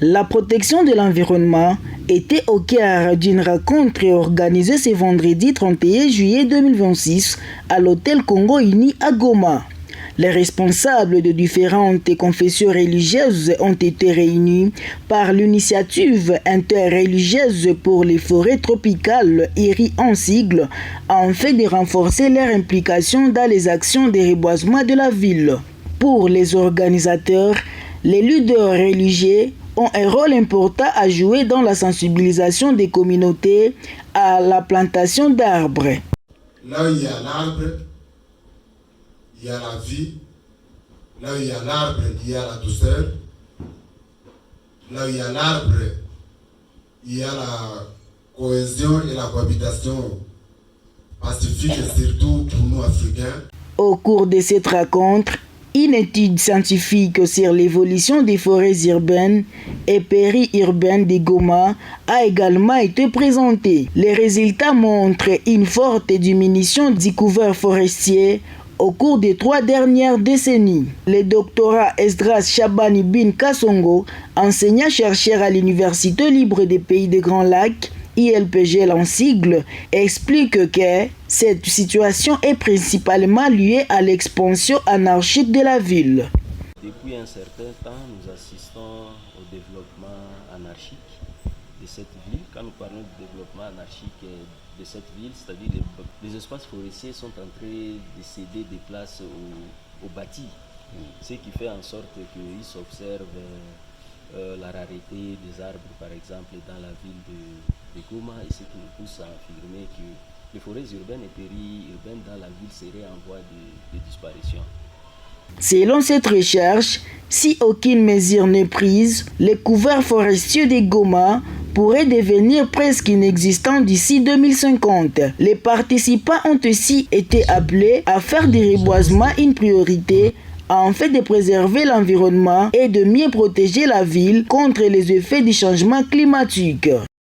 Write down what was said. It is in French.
La protection de l'environnement était au cœur d'une rencontre organisée ce vendredi 31 juillet 2026 à l'hôtel Congo Uni à Goma. Les responsables de différentes confessions religieuses ont été réunis par l'initiative interreligieuse pour les forêts tropicales, IRI en sigle, afin de renforcer leur implication dans les actions de reboisement de la ville. Pour les organisateurs, les leaders religieux ont un rôle important à jouer dans la sensibilisation des communautés à la plantation d'arbres. Là où il y a l'arbre, il y a la vie. Là où il y a l'arbre, il y a la douceur. Là où il y a l'arbre, il y a la cohésion et la cohabitation pacifique, surtout pour nous Africains. Au cours de cette rencontre, une étude scientifique sur l'évolution des forêts urbaines et périurbaines de Goma a également été présentée. Les résultats montrent une forte diminution du couvert forestier au cours des 3 dernières décennies. Le doctorat Esdras Shabani Bin Kassongo, enseignant-chercheur à l'Université libre des pays des Grands Lacs, ILPG en sigle, explique que cette situation est principalement liée à l'expansion anarchique de la ville. Depuis un certain temps, nous assistons au développement anarchique de cette ville. Quand nous parlons de développement anarchique de cette ville, c'est-à-dire les espaces forestiers sont en train de céder des places aux bâtis, ce qui fait en sorte qu'ils s'observe la rareté des arbres, par exemple, dans la ville de Goma, et ce qui nous pousse à affirmer que les forêts urbaines et périurbaines dans la ville seraient en voie de disparition. Selon cette recherche, si aucune mesure n'est prise, les couverts forestiers de Goma pourraient devenir presque inexistants d'ici 2050. Les participants ont aussi été appelés à faire du reboisement une priorité afin de préserver l'environnement et de mieux protéger la ville contre les effets du changement climatique.